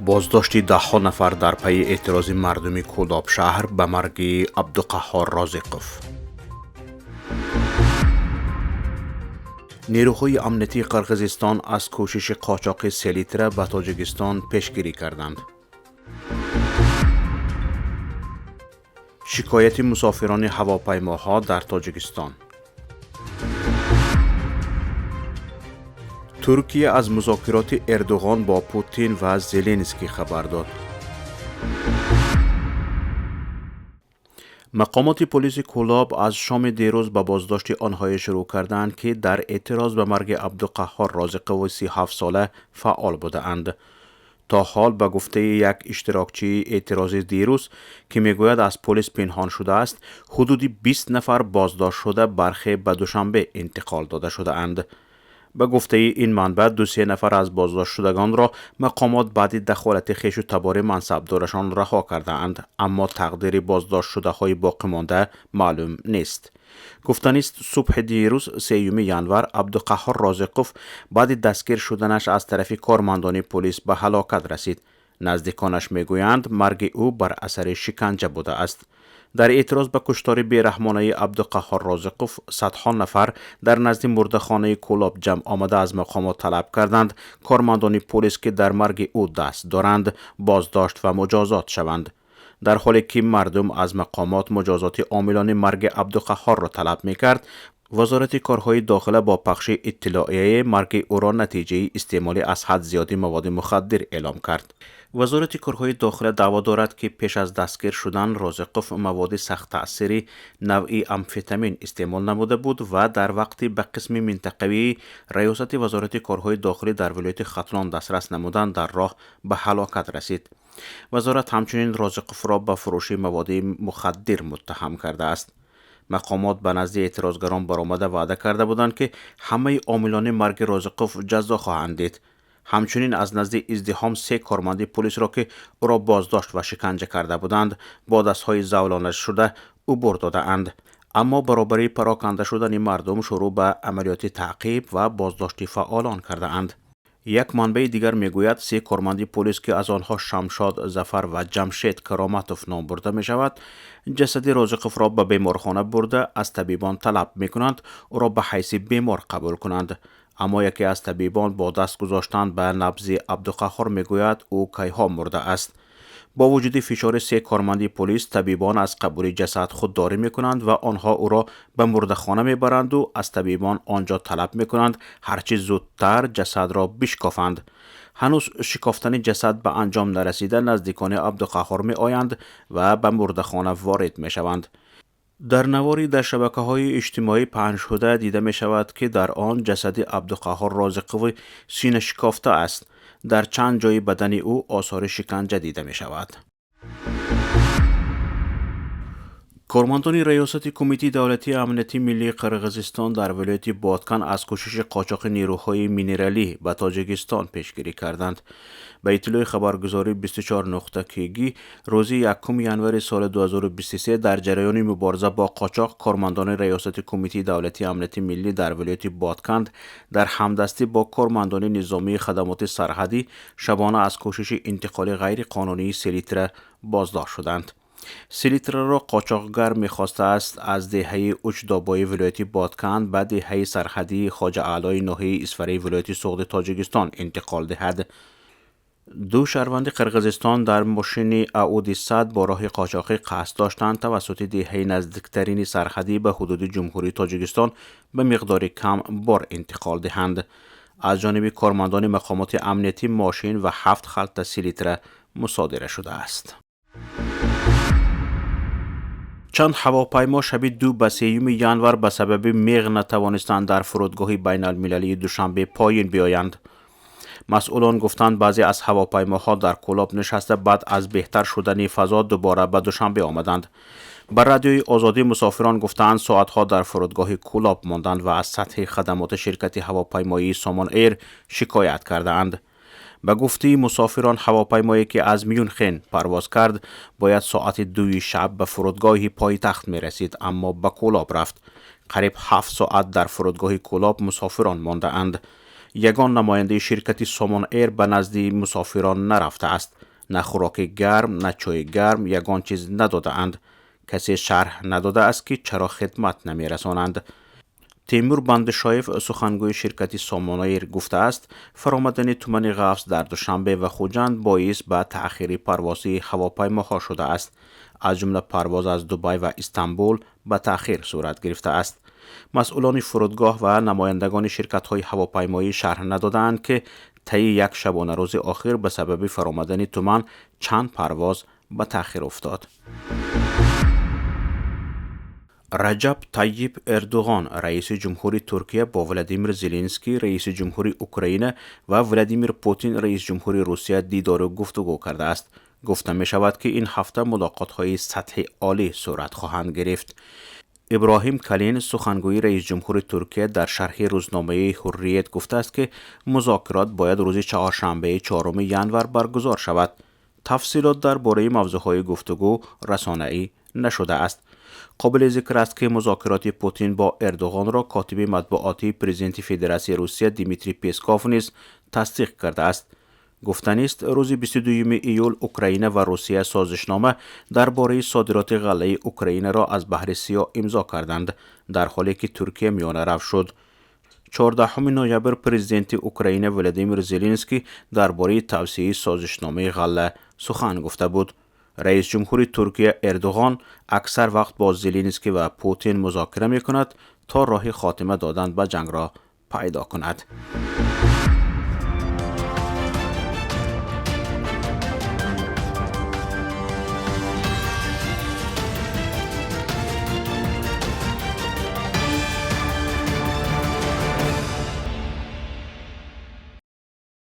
بازداشت ده‌ها نفر در پی اعتراض مردم کولاب شهر به مرگ عبدالقهار رازقوف. نیروهای امنیتی قرقیزستان از کوشش قاچاق سلیتره به تاجیکستان پیشگیری کردند. شکایت مسافران هواپیماها در تاجیکستان. ترکیه از مذاکرات اردوغان با پوتین و زلنسکی خبر داد. مقامات پلیس کولاب از شام دیروز به بازداشت آنها شروع کردند که در اعتراض به مرگ عبدالقهار رازقوف 37 ساله فعال بودند. تا حال به گفته یک اشتراکچی اعتراض دیروز که میگوید از پلیس پنهان شده است، حدود 20 نفر بازداشت شده برخی به دوشنبه انتقال داده شده اند. به گفته این منبع 2-3 نفر از بازداشت شدگان را مقامات بعد دخالت خویش و تبار منصبدارشان رها کرده اند، اما تقدیر بازداشت شده های باقی مانده معلوم نیست. گفتنی است صبح دیروز 3 ژانویه عبدالقهار رازقوف بعد دستگیر شدنش از طرف کارمندان پلیس به هلاکت رسید. نزدیکانش میگویند مرگ او بر اثر شکنجه بوده است. در اعتراض به کشتار بیرحمانه عبدالقهار رازقوف صدها نفر در نزد مردخانه کولاب جمع آمده از مقامات طلب کردند کارمندان پلیس که در مرگ او دست دارند بازداشت و مجازات شوند. در حالی که مردم از مقامات مجازات عاملان مرگ عبدالقهار را طلب می‌کرد، وزارت کارهای داخله با پخش اطلاعیه مرگ او را نتیجه استعمال از حد زیادی مواد مخدر اعلام کرد. وزارت کارهای داخله دعوا دارد که پیش از دستگیر شدن رازقوف مواد سخت تأثیری نوعی امفتامین استعمال نموده بود و در وقتی به قسم منطقوی ریاست وزارت کارهای داخلی در ولایت ختلان دسترس نمودند در راه به هلاکت رسید. وزارت همچنین رازقوف را به فروش مواد مخدر متهم کرده است. مقامات به نزد اعتراضگران برآمده وعده کرده بودند که همه عاملان مرگ رازقوف جزا خواهند دید. همچنین از نزد ازدحام 3 کارمند پلیس را که او را بازداشت و شکنجه کرده بودند با دستهای زولانه شده عبور داده اند، اما برابری پراکنده شدن مردم شروع به عملیات تعقیب و بازداشت فعالان کرده اند. یک منبع دیگر میگوید 3 کارمند پلیس که از آنها شمشاد ظفر و جمشید کرامتوف نام برده می شود جسد رازقوف را به بیمارخانه برده از طبیبان طلب می کنند او را به حیث بیمار قبول کنند، اما یکی از طبیبان با دست گذاشتن به نبض عبدالقهار میگوید او کیها مرده است. با وجود فشار 3 کارمند پلیس، طبیبان از قبول جسد خودداری میکنند و آنها او را به مردخانه میبرند و از طبیبان آنجا طلب میکنند هرچی زودتر جسد را بشکافند. هنوز شکافتن جسد به انجام نرسیده نزدیکان عبدالقهار می آیند و به مردخانه وارد می شوند. در نواری در شبکه‌های اجتماعی پخش شده دیده می شود که در آن جسد عبدالقهار رازقوف سینه شکافته است. در چند جای بدن او آثار شکنجه دیده می شود. کارمندان ریاست کمیته دولتی امنیتی ملی قرقیزستان در ولایت بادکن از کوشش قاچاق نیروهای مینرالی به تاجیکستان پیشگیری کردند. به اطلاع خبرگزاری 24 نقطه کیگی روز 1 ژانویه سال 2023 در جریان مبارزه با قاچاق کارمندان ریاست کمیته دولتی امنیتی ملی در ولایت بادکند در همدستی با کارمندان نظامی خدمات سرحدی شبانه از کوشش انتقال غیر قانونی سلیتره بازداشت شدند. سلیتره را قاچاقگر می‌خواسته است از دهه اوچدابای ولایت بادکند به دهه سرحدی خواجه اعلی ناحیه اسفری ولایت سوغد تاجیکستان انتقال دهد. 2 شهروند قرقیزستان در ماشین اودی 100 با راه قاچاقی قصد داشتند توسط دهه نزدیکترین سرحدی به حدود جمهوری تاجیکستان به مقدار کم بار انتقال دهند. از جانب کارمندان مقامات امنیتی ماشین و 7 خلط سلیتره مصادره شده است. چند هواپیما شب 2 به 3 ژانویه به سبب میغ نتوانستند در فرودگاه بین المللی دوشنبه پایین بیایند. مسئولان گفتند بعضی از هواپیماها در کولاب نشسته بعد از بهتر شدن فضا دوباره به دوشنبه آمدند. بر رادیوی آزادی مسافران گفتند ساعتها در فرودگاه کولاب ماندند و از سطح خدمات شرکت هواپیمایی سامان ایر شکایت کردند. به گفته مسافران هواپیمایی که از میونخن پرواز کرد باید ساعت 2 شب به فرودگاه پایتخت می رسید، اما به کولاب رفت. قریب 7 ساعت در فرودگاه کولاب مسافران مانده اند. یگان نماینده شرکت سامان ایر به نزد مسافران نرفته است. نه خوراک گرم نه چای گرم یگان چیز نداده اند. کسی شرح نداده است که چرا خدمت نمی رسانند. تیمور بندشایف سخنگوی شرکت سامانایر گفته است فرآمدن تومن غفص در دوشنبه و خوجند باعث به تأخیر پروازی هواپیماها شده است. از جمله پرواز از دبی و استانبول به تأخیر صورت گرفته است. مسئولان فرودگاه و نمایندگان شرکت‌های هواپیمایی شرح ندادند که طی یک شبانه روز آخر به سبب فرآمدن تومن چند پرواز به تأخیر افتاد. رجب طیب اردوغان رئیس جمهوری ترکیه با ولادیمیر زلنسکی رئیس جمهوری اوکراین و ولادیمیر پوتین رئیس جمهوری روسیه دیدار و گفتگو کرده است. گفته می شود که این هفته ملاقات‌های سطح عالی صورت خواهند گرفت. ابراهیم کلین سخنگوی رئیس جمهور ترکیه در شرح روزنامه حریت گفته است که مذاکرات باید روز چهارشنبه 4 ژانویه برگزار شود. تفصیلات درباره موضوعهای گفتگو رسانه‌ای نشده است. قابل ذکر است که مذاکرات پوتین با اردوغان را کاتب مطبوعاتی پرزیدنت فدراسیون روسیه دیمیتری پسکوف نیز تصدیق کرده است. گفتنی است روز 22 ایول اوکراین و روسیه سازشنامه درباره صادرات غله اوکراین را از بحر سیاه امضا کردند، در حالی که ترکیه میانه رو شد. 14 نوامبر پرزیدنت اوکراین ولادیمیر زلنسکی درباره توسعه سازشنامه غله سخن گفته بود. رئیس جمهور ترکیه اردوغان اکثر وقت با زلنسکی و پوتین مذاکره می کند تا راه خاتمه دادن به جنگ را پیدا کند.